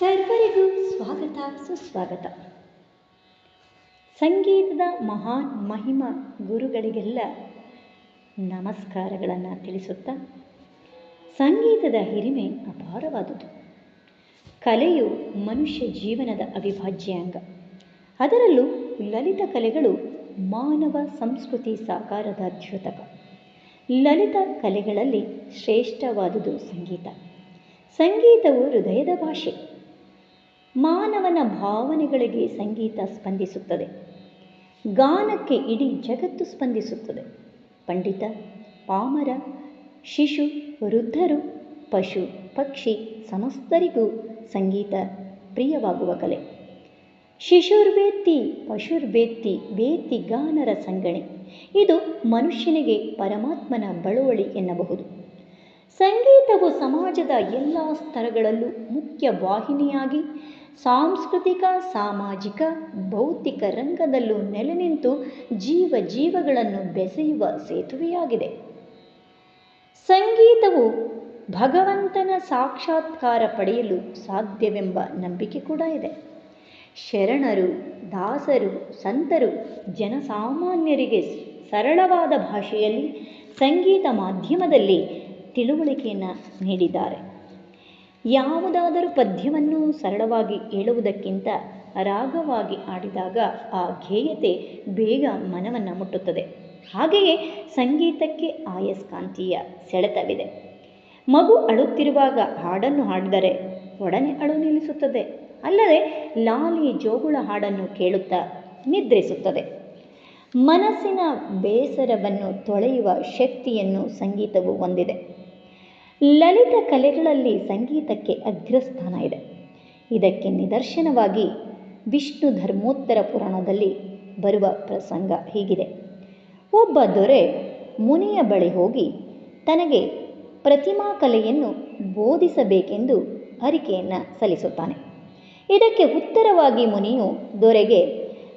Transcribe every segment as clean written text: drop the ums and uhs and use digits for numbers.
ಸರ್ವರಿಗೂ ಸ್ವಾಗತ ಸುಸ್ವಾಗತ. ಸಂಗೀತದ ಮಹಾನ್ ಮಹಿಮ ಗುರುಗಳಿಗೆಲ್ಲ ನಮಸ್ಕಾರಗಳನ್ನು ತಿಳಿಸುತ್ತಾ, ಸಂಗೀತದ ಹಿರಿಮೆ ಅಪಾರವಾದುದು. ಕಲೆಯು ಮನುಷ್ಯ ಜೀವನದ ಅವಿಭಾಜ್ಯ ಅಂಗ. ಅದರಲ್ಲೂ ಲಲಿತ ಕಲೆಗಳು ಮಾನವ ಸಂಸ್ಕೃತಿ ಸಾಕಾರದ ದ್ಯೋತಕ. ಲಲಿತ ಕಲೆಗಳಲ್ಲಿ ಶ್ರೇಷ್ಠವಾದುದು ಸಂಗೀತ. ಸಂಗೀತವು ಹೃದಯದ ಭಾಷೆ. ಮಾನವನ ಭಾವನೆಗಳಿಗೆ ಸಂಗೀತ ಸ್ಪಂದಿಸುತ್ತದೆ. ಗಾನಕ್ಕೆ ಇಡೀ ಜಗತ್ತು ಸ್ಪಂದಿಸುತ್ತದೆ. ಪಂಡಿತ, ಪಾಮರ, ಶಿಶು, ವೃದ್ಧರು, ಪಶು, ಪಕ್ಷಿ ಸಮಸ್ತರಿಗೂ ಸಂಗೀತ ಪ್ರಿಯವಾಗುವ ಕಲೆ. ಶಿಶುರ್ವೇತ್ತಿ ಪಶುರ್ವೇತ್ತಿ ವೇತ್ತಿ ಗಾನರ ಸಂಗಣಿ. ಇದು ಮನುಷ್ಯನಿಗೆ ಪರಮಾತ್ಮನ ಬಳುವಳಿ ಎನ್ನಬಹುದು. ಸಂಗೀತವು ಸಮಾಜದ ಎಲ್ಲ ಸ್ತರಗಳಲ್ಲೂ ಮುಖ್ಯ ವಾಹಿನಿಯಾಗಿ ಸಾಂಸ್ಕೃತಿಕ, ಸಾಮಾಜಿಕ, ಭೌತಿಕ ರಂಗದಲ್ಲೂ ನೆಲೆ ನಿಂತು ಜೀವಗಳನ್ನು ಬೆಸೆಯುವ ಸೇತುವೆಯಾಗಿದೆ. ಸಂಗೀತವು ಭಗವಂತನ ಸಾಕ್ಷಾತ್ಕಾರ ಪಡೆಯಲು ಸಾಧ್ಯವೆಂಬ ನಂಬಿಕೆ ಕೂಡ ಇದೆ. ಶರಣರು, ದಾಸರು, ಸಂತರು ಜನಸಾಮಾನ್ಯರಿಗೆ ಸರಳವಾದ ಭಾಷೆಯಲ್ಲಿ ಸಂಗೀತ ಮಾಧ್ಯಮದಲ್ಲಿ ತಿಳುವಳಿಕೆಯನ್ನು ನೀಡಿದ್ದಾರೆ. ಯಾವುದಾದರೂ ಪದ್ಯವನ್ನು ಸರಳವಾಗಿ ಹೇಳುವುದಕ್ಕಿಂತ ರಾಗವಾಗಿ ಆಡಿದಾಗ ಆ ಗೇಯತೆ ಬೇಗ ಮನವನ್ನು ಮುಟ್ಟುತ್ತದೆ. ಹಾಗೆಯೇ ಸಂಗೀತಕ್ಕೆ ಆಯಸ್ಕಾಂತೀಯ ಸೆಳೆತವಿದೆ. ಮಗು ಅಳುತ್ತಿರುವಾಗ ಹಾಡನ್ನು ಹಾಡಿದರೆ ಒಡನೆ ಅಳು ನಿಲ್ಲಿಸುತ್ತದೆ. ಅಲ್ಲದೆ ಲಾಲಿ ಜೋಗುಳ ಹಾಡನ್ನು ಕೇಳುತ್ತಾ ನಿದ್ರಿಸುತ್ತದೆ. ಮನಸ್ಸಿನ ಬೇಸರವನ್ನು ತೊಳೆಯುವ ಶಕ್ತಿಯನ್ನು ಸಂಗೀತವು ಹೊಂದಿದೆ. ಲಲಿತ ಕಲೆಗಳಲ್ಲಿ ಸಂಗೀತಕ್ಕೆ ಅಗ್ರಸ್ಥಾನ ಇದೆ. ಇದಕ್ಕೆ ನಿದರ್ಶನವಾಗಿ ವಿಷ್ಣು ಧರ್ಮೋತ್ತರ ಪುರಾಣದಲ್ಲಿ ಬರುವ ಪ್ರಸಂಗ ಹೀಗಿದೆ. ಒಬ್ಬ ದೊರೆ ಮುನಿಯ ಬಳಿ ಹೋಗಿ ತನಗೆ ಪ್ರತಿಮಾ ಕಲೆಯನ್ನು ಬೋಧಿಸಬೇಕೆಂದು ಅರಿಕೆಯನ್ನು ಸಲ್ಲಿಸುತ್ತಾನೆ. ಇದಕ್ಕೆ ಉತ್ತರವಾಗಿ ಮುನಿಯು ದೊರೆಗೆ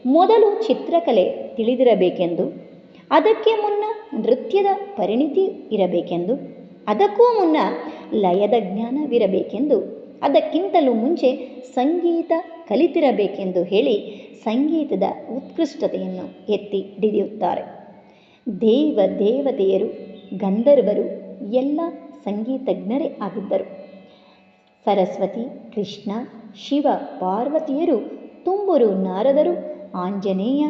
ಮೊದಲು ಚಿತ್ರಕಲೆ ತಿಳಿದಿರಬೇಕೆಂದು, ಅದಕ್ಕೆ ಮುನ್ನ ನೃತ್ಯದ ಪರಿಣಿತಿ ಇರಬೇಕೆಂದು, ಅದಕ್ಕೂ ಮುನ್ನ ಲಯದ ಜ್ಞಾನವಿರಬೇಕೆಂದು, ಅದಕ್ಕಿಂತಲೂ ಮುಂಚೆ ಸಂಗೀತ ಕಲಿತಿರಬೇಕೆಂದು ಹೇಳಿ ಸಂಗೀತದ ಉತ್ಕೃಷ್ಟತೆಯನ್ನು ಎತ್ತಿ ಹಿಡಿಯುತ್ತಾರೆ. ದೇವತೆಯರು, ಗಂಧರ್ವರು ಎಲ್ಲ ಸಂಗೀತಜ್ಞರೇ ಆಗಿದ್ದರು. ಸರಸ್ವತಿ, ಕೃಷ್ಣ, ಶಿವ, ಪಾರ್ವತಿಯರು, ತುಂಬುರು ನಾರದರು, ಆಂಜನೇಯ,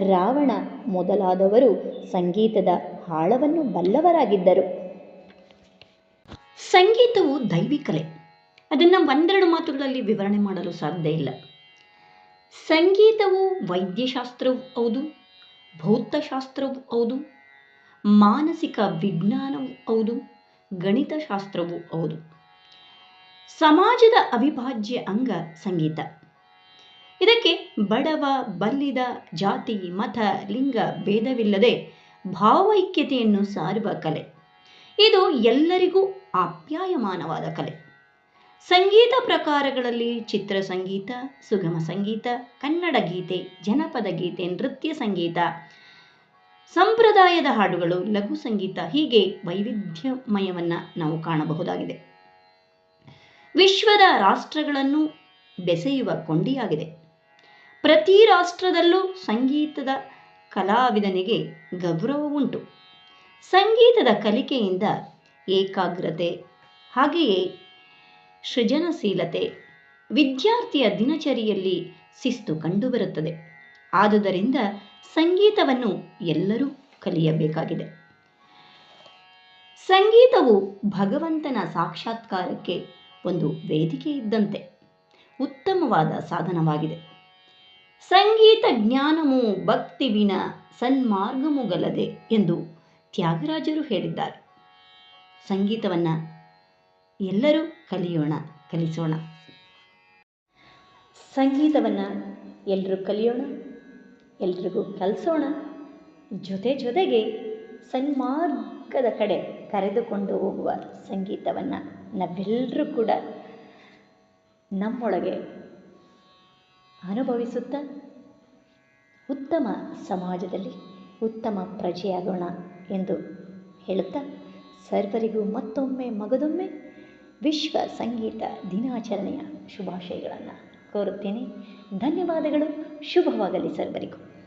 ರಾವಣ ಮೊದಲಾದವರು ಸಂಗೀತದ ಆಳವನ್ನು ಬಲ್ಲವರಾಗಿದ್ದರು. ಸಂಗೀತವು ದೈವಿಕಲೆ. ಅದನ್ನು ಒಂದೆರಡು ಮಾತುಗಳಲ್ಲಿ ವಿವರಣೆ ಮಾಡಲು ಸಾಧ್ಯ ಇಲ್ಲ. ಸಂಗೀತವು ವೈದ್ಯಶಾಸ್ತ್ರವೂ ಹೌದು, ಭೌತಶಾಸ್ತ್ರವೂ ಹೌದು, ಮಾನಸಿಕ ವಿಜ್ಞಾನವೂ ಹೌದು, ಗಣಿತಶಾಸ್ತ್ರವೂ ಹೌದು. ಸಮಾಜದ ಅವಿಭಾಜ್ಯ ಅಂಗ ಸಂಗೀತ. ಇದಕ್ಕೆ ಬಡವ, ಬಲ್ಲಿದ, ಜಾತಿ, ಮತ, ಲಿಂಗ ಭೇದವಿಲ್ಲದೆ ಭಾವೈಕ್ಯತೆಯನ್ನು ಸಾರುವ ಕಲೆ. ಇದು ಎಲ್ಲರಿಗೂ ಆಪ್ಯಾಯಮಾನವಾದ ಕಲೆ. ಸಂಗೀತ ಪ್ರಕಾರಗಳಲ್ಲಿ ಚಿತ್ರಸಂಗೀತ, ಸುಗಮ ಸಂಗೀತ, ಕನ್ನಡ ಗೀತೆ, ಜನಪದ ಗೀತೆ, ನೃತ್ಯ ಸಂಗೀತ, ಸಂಪ್ರದಾಯದ ಹಾಡುಗಳು, ಲಘು ಸಂಗೀತ, ಹೀಗೆ ವೈವಿಧ್ಯಮಯವನ್ನು ನಾವು ಕಾಣಬಹುದಾಗಿದೆ. ವಿಶ್ವದ ರಾಷ್ಟ್ರಗಳನ್ನು ಬೆಸೆಯುವ ಕೊಂಡಿಯಾಗಿದೆ. ಪ್ರತಿ ರಾಷ್ಟ್ರದಲ್ಲೂ ಸಂಗೀತದ ಕಲಾವಿದನಿಗೆ ಗೌರವ ಉಂಟು. ಸಂಗೀತದ ಕಲಿಕೆಯಿಂದ ಏಕಾಗ್ರತೆ, ಹಾಗೆಯೇ ಸೃಜನಶೀಲತೆ, ವಿದ್ಯಾರ್ಥಿಯ ದಿನಚರಿಯಲ್ಲಿ ಶಿಸ್ತು ಕಂಡುಬರುತ್ತದೆ. ಆದುದರಿಂದ ಸಂಗೀತವನ್ನು ಎಲ್ಲರೂ ಕಲಿಯಬೇಕಾಗಿದೆ. ಸಂಗೀತವು ಭಗವಂತನ ಸಾಕ್ಷಾತ್ಕಾರಕ್ಕೆ ಒಂದು ವೇದಿಕೆ ಇದ್ದಂತೆ ಉತ್ತಮವಾದ ಸಾಧನವಾಗಿದೆ. ಸಂಗೀತ ಜ್ಞಾನಮು ಭಕ್ತಿವಿನ ಸನ್ಮಾರ್ಗಮುಗಲದೆ ಎಂದು ತ್ಯಾಗರಾಜರು ಹೇಳಿದ್ದಾರೆ. ಸಂಗೀತವನ್ನು ಎಲ್ಲರೂ ಕಲಿಸೋಣ. ಸಂಗೀತವನ್ನು ಎಲ್ಲರೂ ಕಲಿಯೋಣ, ಎಲ್ರಿಗೂ ಕಲಿಸೋಣ. ಜೊತೆಗೆ ಸನ್ಮಾರ್ಗದ ಕಡೆ ಕರೆದುಕೊಂಡು ಹೋಗುವ ಸಂಗೀತವನ್ನು ನಾವೆಲ್ಲರೂ ಕೂಡ ನಮ್ಮೊಳಗೆ ಅನುಭವಿಸುತ್ತಾ ಉತ್ತಮ ಸಮಾಜದಲ್ಲಿ ಉತ್ತಮ ಪ್ರಜೆಯಾಗೋಣ ಎಂದು ಹೇಳುತ್ತಾ, ಸರ್ವರಿಗೂ ಮತ್ತೊಮ್ಮೆ ಮಗದೊಮ್ಮೆ ವಿಶ್ವ ಸಂಗೀತ ದಿನಾಚರಣೆಯ ಶುಭಾಶಯಗಳನ್ನು ಕೋರುತ್ತೇನೆ. ಧನ್ಯವಾದಗಳು. ಶುಭವಾಗಲಿ ಸರ್ವರಿಗೂ.